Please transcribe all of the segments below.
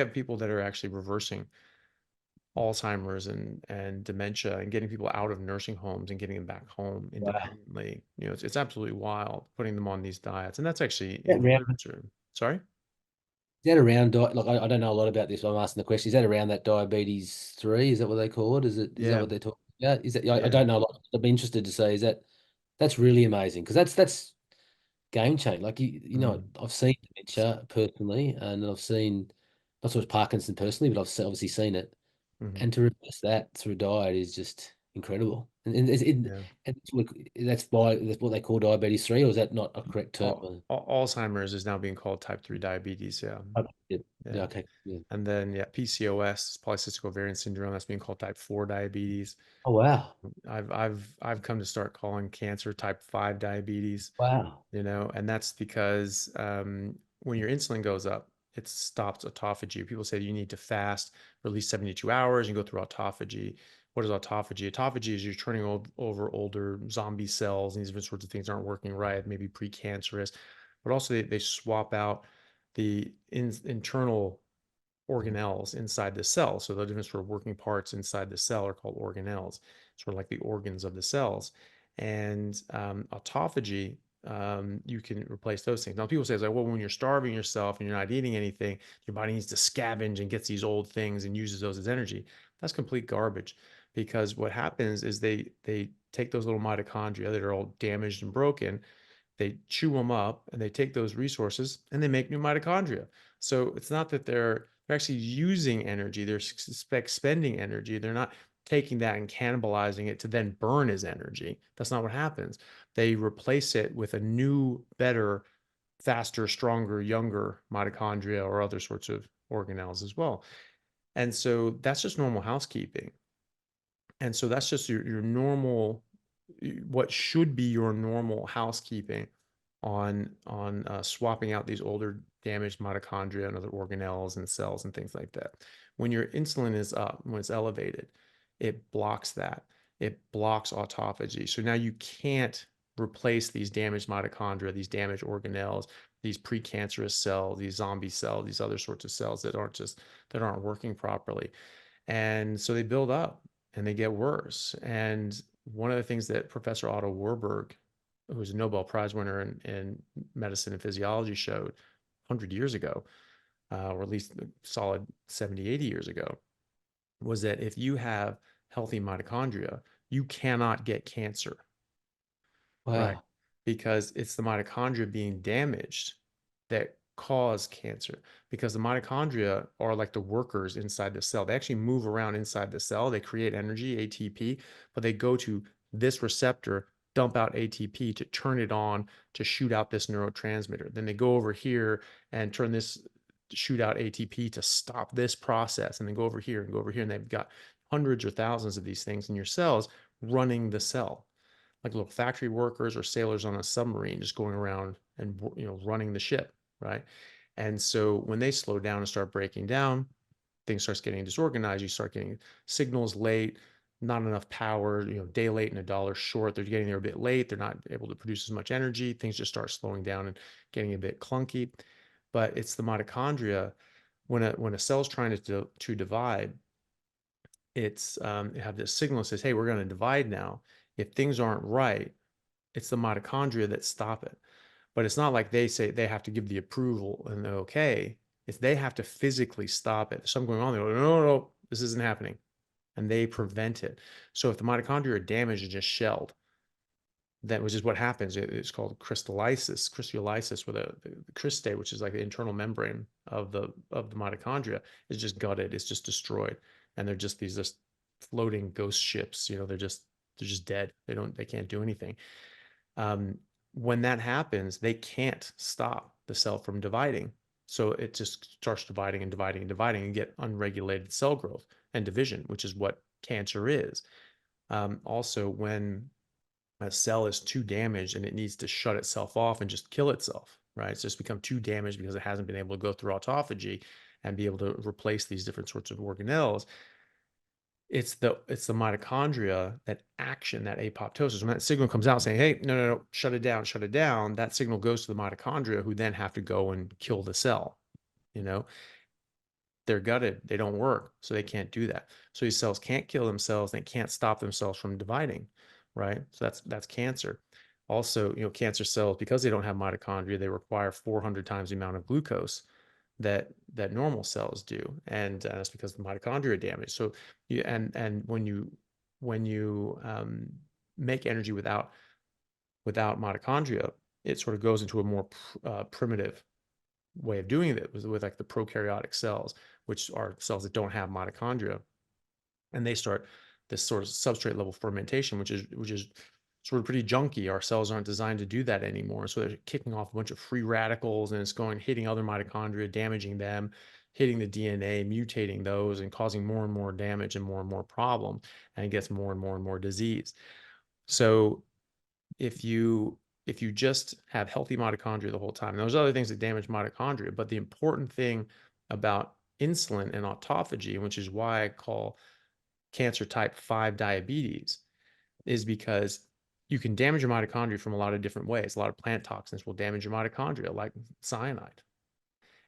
have people that are actually reversing Alzheimer's and dementia and getting people out of nursing homes and getting them back home Wow. independently. It's absolutely wild putting them on these diets. And that's actually Is in that the around, literature. Sorry? like I don't know a lot about this, but I'm asking the question. Is that around that diabetes 3? Is that what they call it? Is that Yeah. what they're talking about? Is that I Yeah. don't know a lot. I'd be interested to say, is that's really amazing because that's game change. Like Mm. I've seen dementia personally, and I've seen not so much Parkinson personally, but obviously seen it. Hmm. And to reverse that through diet is just incredible. Yeah. And that's what they call diabetes 3, or is that not a correct term? Alzheimer's is now being called type 3 diabetes. Yeah. Okay, yeah, yeah, Yeah. okay, yeah. And then, yeah, PCOS, polycystic ovarian syndrome, that's being called type 4 diabetes. Oh wow, I've come to start calling cancer type 5 diabetes, wow, and that's because when your insulin goes up, it stops autophagy. People say you need to fast for at least 72 hours and go through autophagy. What is autophagy? Autophagy is you're turning over older zombie cells, and these different sorts of things aren't working right, maybe precancerous, but also they swap out the internal organelles inside the cell. So the different sort of working parts inside the cell are called organelles, sort of like the organs of the cells. And autophagy, you can replace those things. Now, people say, it's like, well, when you're starving yourself and you're not eating anything, your body needs to scavenge and gets these old things and uses those as energy. That's complete garbage, because what happens is they take those little mitochondria that are all damaged and broken, they chew them up, and they take those resources and they make new mitochondria. So it's not that they're actually using energy, they're expending energy. They're not taking that and cannibalizing it to then burn as energy. That's not what happens. They replace it with a new, better, faster, stronger, younger mitochondria or other sorts of organelles as well. And so that's just normal housekeeping. And so that's just your normal, what should be your normal housekeeping on swapping out these older damaged mitochondria and other organelles and cells and things like that. When your insulin is up, when it's elevated, it blocks that. It blocks autophagy. So now you can't replace these damaged mitochondria, these damaged organelles, these precancerous cells, these zombie cells, these other sorts of cells that aren't working properly. And so they build up and they get worse. And one of the things that Professor Otto Warburg, who's a Nobel Prize winner in medicine and physiology, showed 100 years ago, or at least a solid 70, 80 years ago, was that if you have healthy mitochondria, you cannot get cancer, right? wow, Because it's the mitochondria being damaged that cause cancer, because the mitochondria are like the workers inside the cell. They actually move around inside the cell. They create energy, ATP, but they go to this receptor, dump out ATP to turn it on to shoot out this neurotransmitter. Then they go over here and turn this, shoot out ATP to stop this process, and then go over here and go over here. And they've got hundreds or thousands of these things in your cells running the cell, like little factory workers or sailors on a submarine just going around and running the ship, right? And so when they slow down and start breaking down, things starts getting disorganized. You start getting signals late, not enough power, day late and a dollar short. They're getting there a bit late. They're not able to produce as much energy. Things just start slowing down and getting a bit clunky. But it's the mitochondria. When a cell's trying to divide, it have this signal that says, hey, we're going to divide now. If things aren't right, it's the mitochondria that stop it. But it's not like they say they have to give the approval and the okay. If they have to physically stop it, there's something going on, they go, no, no, no, this isn't happening. And they prevent it. So if the mitochondria are damaged and just shelled, that which is what happens. It's called crystallysis, where the cristae, which is like the internal membrane of the mitochondria, is just gutted. It's just destroyed, and they're just these just floating ghost ships. They're just dead. They can't do anything. Um, when that happens, they can't stop the cell from dividing. So it just starts dividing and dividing and dividing, and get unregulated cell growth and division, which is what cancer is. Also, when a cell is too damaged and it needs to shut itself off and just kill itself, right? It's just become too damaged because it hasn't been able to go through autophagy and be able to replace these different sorts of organelles. It's the mitochondria that action, that apoptosis. When that signal comes out saying, hey, no, no, no, shut it down, shut it down, that signal goes to the mitochondria, who then have to go and kill the cell, you know? they're gutted, they don't work, so they can't do that. So these cells can't kill themselves, they can't stop themselves from dividing, right? So that's cancer. Also, cancer cells, because they don't have mitochondria, they require 400 times the amount of glucose that normal cells do, and that's because the mitochondria are damaged. So and when you make energy without mitochondria, it sort of goes into a more primitive way of doing it with like the prokaryotic cells, which are cells that don't have mitochondria, and they start this sort of substrate level fermentation, which is sort of pretty junky. Our cells aren't designed to do that anymore, so they're kicking off a bunch of free radicals, and it's going hitting other mitochondria, damaging them, hitting the DNA, mutating those, and causing more and more damage and more problem, and it gets more and more and more disease. So if you just have healthy mitochondria the whole time, and there's other things that damage mitochondria, but the important thing about insulin and autophagy, which is why I call cancer type 5 diabetes, is because you can damage your mitochondria from a lot of different ways. A lot of plant toxins will damage your mitochondria, like cyanide,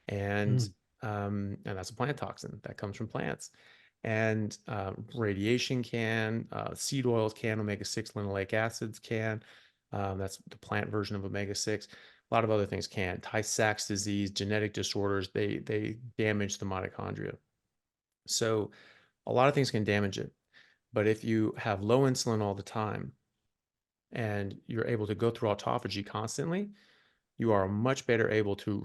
and Mm. and that's a plant toxin that comes from plants. And radiation can, seed oils can, omega-6 linoleic acids can. That's the plant version of omega-6. A lot of other things can. Tay-Sachs disease, genetic disorders, they damage the mitochondria. So a lot of things can damage it. But if you have low insulin all the time and you're able to go through autophagy constantly, you are much better able to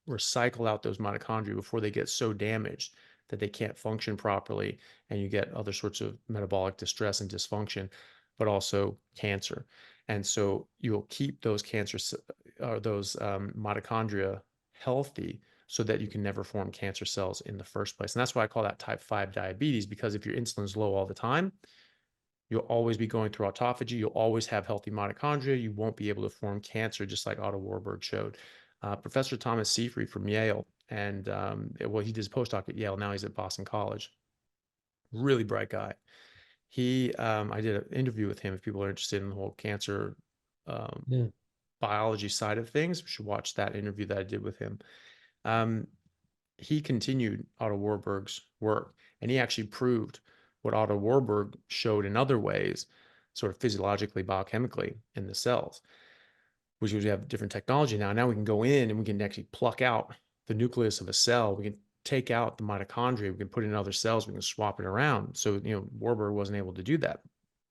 recycle out those mitochondria before they get so damaged that they can't function properly, and you get other sorts of metabolic distress and dysfunction, but also cancer. And so you'll keep those mitochondria healthy so that you can never form cancer cells in the first place. And that's why I call that type 5 diabetes, because if your insulin's low all the time, you'll always be going through autophagy. You'll always have healthy mitochondria. You won't be able to form cancer, just like Otto Warburg showed. Professor Thomas Seyfried from Yale, and well, he did his postdoc at Yale. Now he's at Boston College. Really bright guy. I did an interview with him. If people are interested in the whole cancer Yeah. biology side of things, you should watch that interview that I did with him. He continued Otto Warburg's work, and he actually proved what Otto Warburg showed in other ways, sort of physiologically, biochemically in the cells, which is we have different technology now. Now we can go in and we can actually pluck out the nucleus of a cell. We can take out the mitochondria. We can put it in other cells. We can swap it around. So, Warburg wasn't able to do that.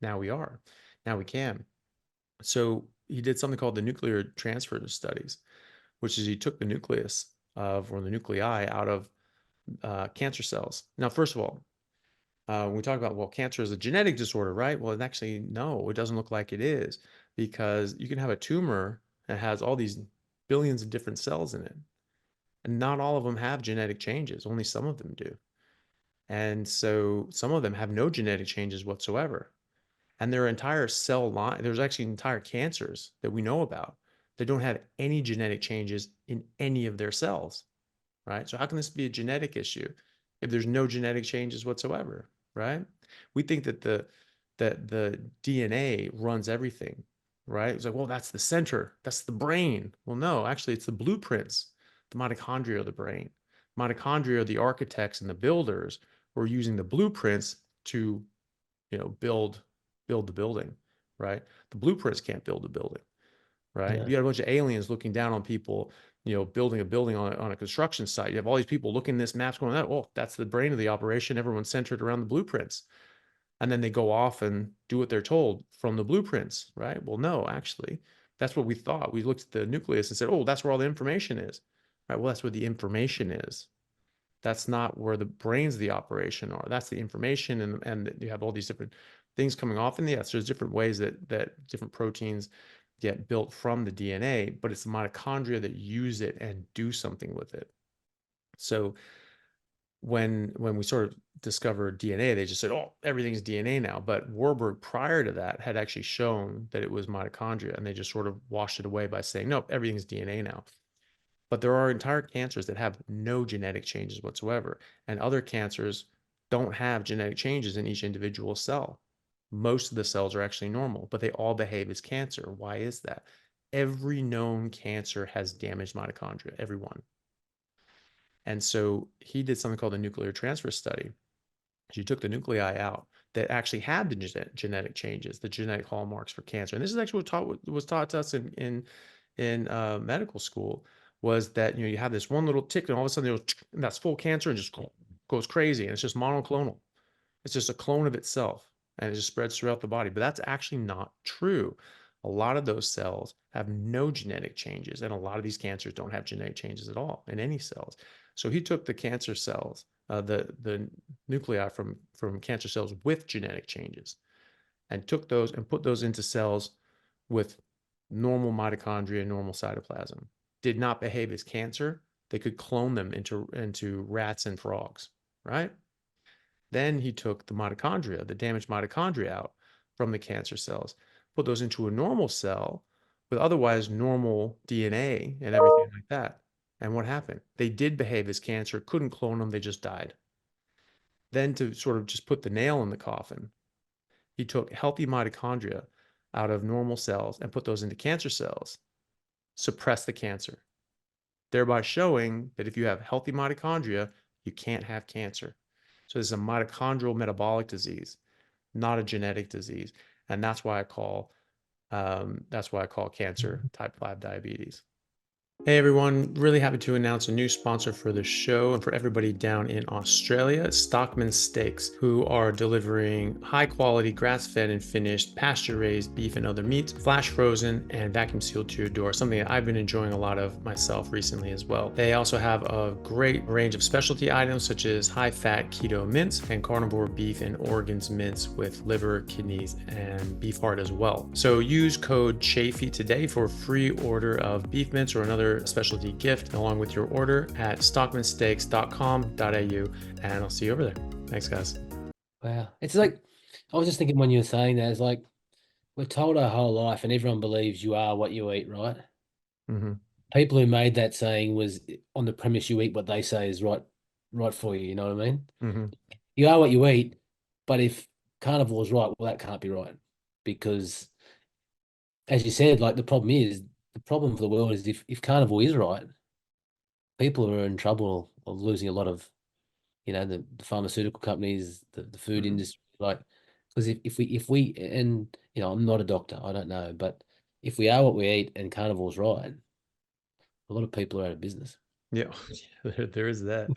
Now we are. Now we can. So he did something called the nuclear transfer studies, which is he took the nucleus or the nuclei out of cancer cells. Now, first of all, when we talk about, well, cancer is a genetic disorder, right? Well, actually, no, it doesn't look like it is, because you can have a tumor that has all these billions of different cells in it, and not all of them have genetic changes. Only some of them do. And so some of them have no genetic changes whatsoever. And there are entire cell line, there's actually entire cancers that we know about that don't have any genetic changes in any of their cells, right? So how can this be a genetic issue if there's no genetic changes whatsoever, right? We think that the DNA runs everything, right? It's like, well, that's the center, that's the brain. Well, no, actually, it's the blueprints. The mitochondria are the brain. Mitochondria are the architects and the builders who are using the blueprints to, build the building, right? The blueprints can't build a building, right? If Yeah. you had a bunch of aliens looking down on people, building a building on a construction site, you have all these people looking at this map going, oh, that's the brain of the operation. Everyone's centered around the blueprints. And then they go off and do what they're told from the blueprints, right? Well, no, actually, that's what we thought. We looked at the nucleus and said, oh, that's where all the information is, right? Well, that's where the information is. That's not where the brains of the operation are. That's the information, and you have all these different things coming off. And yes, there's different ways that different proteins get built from the DNA, but it's the mitochondria that use it and do something with it. So when we sort of discovered DNA, they just said, oh, everything's DNA now. But Warburg, prior to that, had actually shown that it was mitochondria, and they just sort of washed it away by saying, nope, everything's DNA now. But there are entire cancers that have no genetic changes whatsoever, and other cancers don't have genetic changes in each individual cell. Most of the cells are actually normal, but they all behave as cancer. Why is that? Every known cancer has damaged mitochondria, every one. And so he did something called the nuclear transfer study. She took the nuclei out that actually had the genetic changes, the genetic hallmarks for cancer. And this is actually what was taught to us in medical school, was that you have this one little tick, and all of a sudden and that's full cancer and just goes crazy, and it's just monoclonal. It's just a clone of itself, and it just spreads throughout the body. But that's actually not true. A lot of those cells have no genetic changes, and a lot of these cancers don't have genetic changes at all in any cells. So he took the cancer cells, the nuclei from cancer cells with genetic changes, and took those and put those into cells with normal mitochondria, normal cytoplasm. Did not behave as cancer. They could clone them into rats and frogs, right? Then he took the mitochondria, the damaged mitochondria out from the cancer cells, put those into a normal cell with otherwise normal DNA and everything like that. And what happened? They did behave as cancer, couldn't clone them, they just died. Then to sort of just put the nail in the coffin, he took healthy mitochondria out of normal cells and put those into cancer cells, suppress the cancer, thereby showing that if you have healthy mitochondria, you can't have cancer. So this is a mitochondrial metabolic disease, not a genetic disease, and that's why I call cancer type 5 diabetes. Hey everyone, really happy to announce a new sponsor for the show and for everybody down in Australia, Stockman Steaks, who are delivering high quality grass-fed and finished pasture-raised beef and other meats, flash frozen and vacuum sealed to your door, something that I've been enjoying a lot of myself recently as well. They also have a great range of specialty items such as high-fat keto mince and carnivore beef and organs mince with liver, kidneys, and beef heart as well. So use code Chaffee today for a free order of beef mince or another specialty gift along with your order at stockmansteaks.com.au, and I'll see you over there. Thanks, guys. Wow. It's like, I was just thinking when you were saying that, it's like we're told our whole life and everyone believes you are what you eat, right? Mm-hmm. People who made that saying was on the premise you eat what they say is right for you, you know what I mean? Mm-hmm. You are what you eat, but if carnivore's right, well, that can't be right. Because as you said, like the problem for the world is if carnivore is right, people are in trouble or losing a lot of, the pharmaceutical companies, the food Mm-hmm. industry, like, because if we and I'm not a doctor, I don't know, but if we are what we eat and carnivore's right, a lot of people are out of business. Yeah, there is that.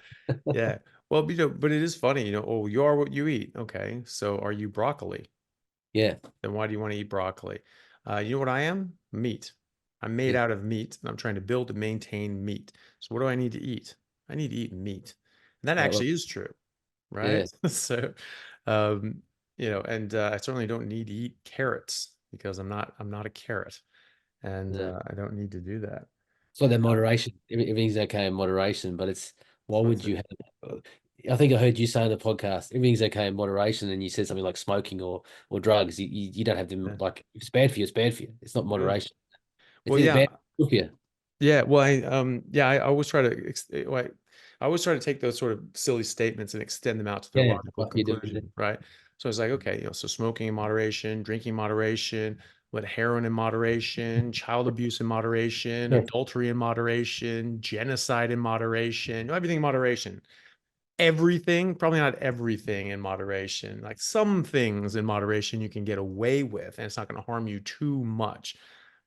Yeah. Well, but it is funny, oh, you are what you eat. Okay. So are you broccoli? Yeah, Then why do you want to eat broccoli? You know what I am? Meat. I'm made yeah, out of meat, and I'm trying to build and maintain meat. So what do I need to eat? I need to eat meat. And that right. Well, actually is true, yeah, right? So, um, and I certainly don't need to eat carrots because I'm not a carrot, and yeah. I don't need to do that. So that Um, moderation, everything's okay in moderation, but it's why what's would it? you have? I think I heard you say in the podcast, everything's okay in moderation, and you said something like smoking or drugs. You don't have to Yeah. like if it's bad for you, it's bad for you. It's not Yeah. moderation. It's Well, either bad yeah. or good for you. Yeah, well, I always try to, I always try to take those sort of silly statements and extend them out to their Yeah, logical like you do. conclusion, right? So it's like, okay, so smoking in moderation, drinking in moderation, with heroin in moderation, child abuse in moderation, Yeah, adultery in moderation, genocide in moderation, everything in moderation. Everything, probably not everything in moderation. Like some things in moderation you can get away with, and it's not going to harm you too much.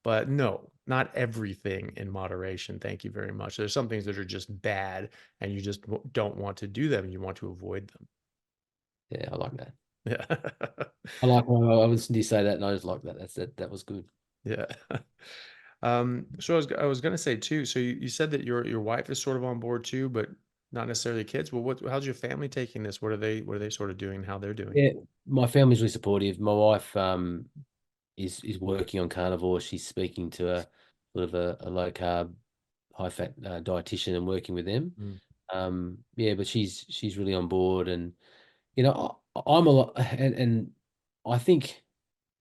But no, not everything in moderation. Thank you very much. There's some things that are just bad, and you just don't want to do them. You want to avoid them. yeah, I like that. Yeah. I like when I listened to you say that, and I just like that. That was good. Yeah. So I was gonna say too, so you said that your wife is sort of on board too, but not necessarily kids. Well, how's your family taking this? What are they sort of doing, how they're doing? Yeah, my family's really supportive. My wife is working on carnivore. She's speaking to a sort of a low carb, high fat dietitian and working with them. Mm, Yeah, but she's really on board, and I'm a lot, and I think,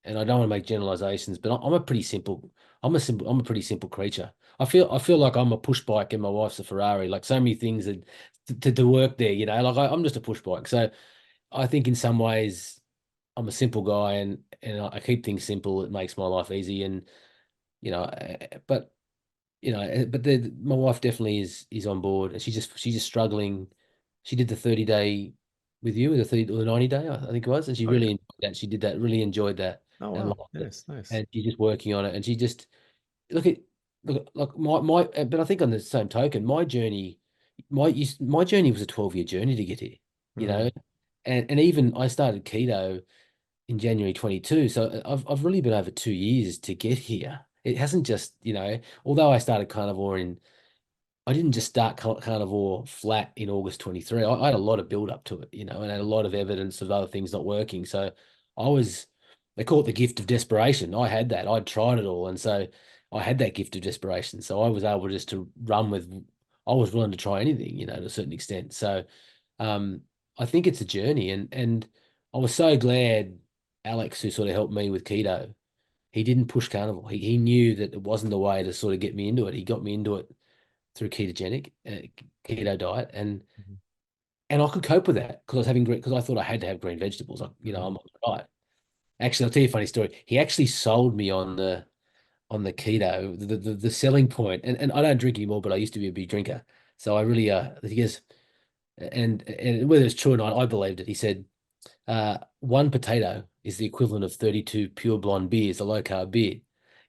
and I don't want to make generalizations, but I'm a pretty simple. I'm a pretty simple creature. I feel like I'm a push bike and my wife's a Ferrari. Like so many things that to work there, Like I'm just a push bike. So I think in some ways I'm a simple guy, and I keep things simple. It makes my life easy, and but but my wife definitely is on board, and she's just struggling. She did the 30-day with you, the 30 or the 90-day, I think it was, and she Oh yeah. really enjoyed that. She did that, really enjoyed that, Oh and wow. loved it. Nice, nice. And she's just working on it, and she just look at like but I think on the same token, my journey was a 12-year journey to get here, you know, Mm, and even I started keto in January 22. So I've really been over 2 years to get here. It hasn't just, although I started carnivore I didn't just start carnivore flat in August 23. I had a lot of build up to it, and had a lot of evidence of other things not working. So I was, they call it the gift of desperation. I had that. I'd tried it all. And so I had that gift of desperation. So I was able just to run with, I was willing to try anything, to a certain extent. So um, I think it's a journey. And I was so glad Alex, who sort of helped me with keto, he didn't push carnivore. He knew that it wasn't the way to sort of get me into it. He got me into it through keto diet, mhm, and I could cope with that because I was having because I thought I had to have green vegetables. mhm, I'm on the diet. Actually, I'll tell you a funny story. He actually sold me on the keto, the selling point, and I don't drink anymore, but I used to be a big drinker. So I really he goes, and whether it's true or not, I believed it. He said, one potato is the equivalent of 32 pure blonde beers, a low carb beer,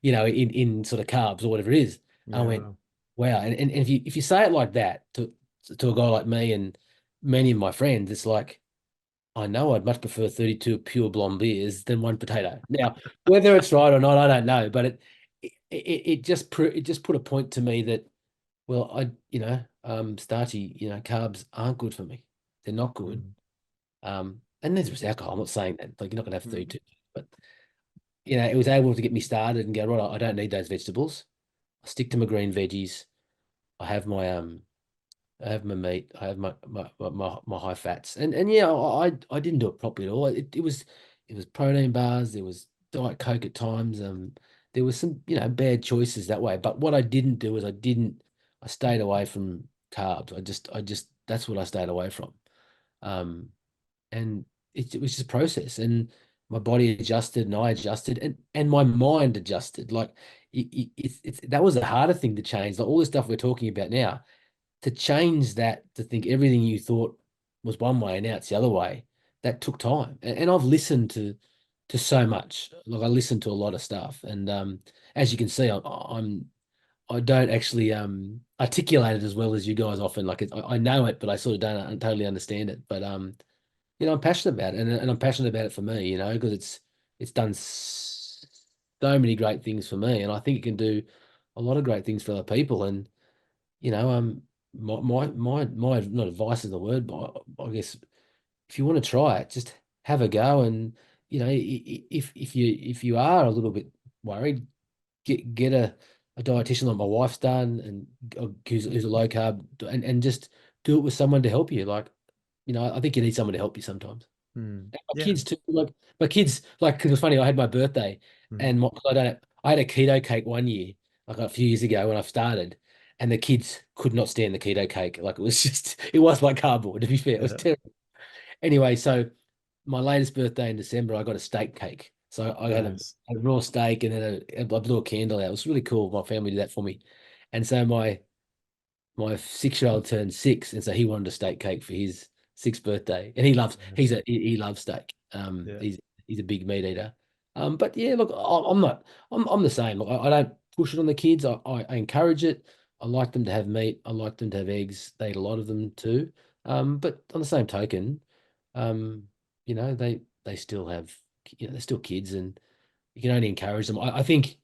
in sort of carbs or whatever it is. I yeah, went, wow. wow. And if you say it like that to a guy like me and many of my friends, it's like, I know I'd much prefer 32 pure blonde beers than one potato. Now, whether it's right or not, I don't know, but it just put a point to me that, well, starchy, carbs aren't good for me. They're not good. Mm, And neither is alcohol. I'm not saying that. Like, you're not gonna have mm, 32, but it was able to get me started and go, right, I don't need those vegetables. I stick to my green veggies. I have I have my meat. I have my high fats. And yeah, I didn't do it properly at all. It was protein bars. There was Diet Coke at times. There was some, bad choices that way. But what I didn't do is I stayed away from carbs. I just that's what I stayed away from. Um, and it was just a process, and my body adjusted and I adjusted, and my mind adjusted. Like that was the harder thing to change. Like all the stuff we're talking about now, to change that, to think everything you thought was one way and now it's the other way, that took time. And I've listened to so much. Like I listened to a lot of stuff, and as you can see, I don't actually articulate it as well as you guys often. Like I know it, but I sort of don't totally understand it. But I'm passionate about it, and I'm passionate about it for me, because it's done so many great things for me, and I think it can do a lot of great things for other people. And you know, my not advice is the word, but I guess if you want to try it, just have a go. And if you are a little bit worried, get a dietitian like my wife's done, and who's a low carb, and just do it with someone to help you. Like, I think you need someone to help you sometimes. mm. And my Yeah. kids too, like my kids, like, because it's funny, I had my birthday, Mhm. and I had a keto cake one year, like a few years ago when I started, and the kids could not stand the keto cake. Like, it was just, it was like cardboard, to be fair. It was Yeah. terrible. Anyway, so my latest birthday in December, I got a steak cake. So I had Nice. a raw steak, and then I blew a candle out. It was really cool. My family did that for me. And so my 6-year-old turned 6, and so he wanted a steak cake for his sixth birthday. And Yeah. he loves steak. Yeah. He's a big meat eater. But yeah, look, I'm not, I'm the same. Look, I don't push it on the kids. I encourage it. I like them to have meat. I like them to have eggs. They eat a lot of them too. But on the same token, um, they still have, they're still kids, and you can only encourage them. I think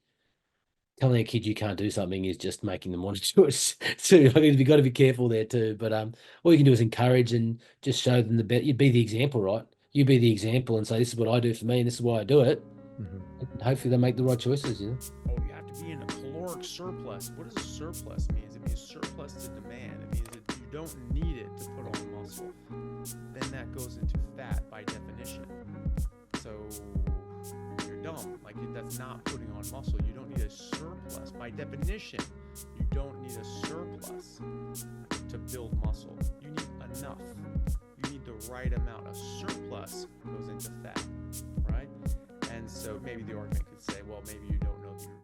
telling a kid you can't do something is just making them want to do it too. I mean, you've got to be careful there too. But all you can do is encourage and just show them the best. You'd be the example, right? You be the example and say, "This is what I do for me, and this is why I do it." Mhm. And hopefully, they make the right choices. Oh, you have to be in a caloric surplus. What does surplus mean? It means surplus to demand. It means that you don't need it to put on muscle. Then that goes into fat by definition. So you're dumb. Like that's not putting on muscle. You don't need a surplus. By definition, you don't need a surplus to build muscle. You need enough. You need the right amount. A surplus goes into fat, right? And so maybe the argument could say, well, maybe you don't know that you're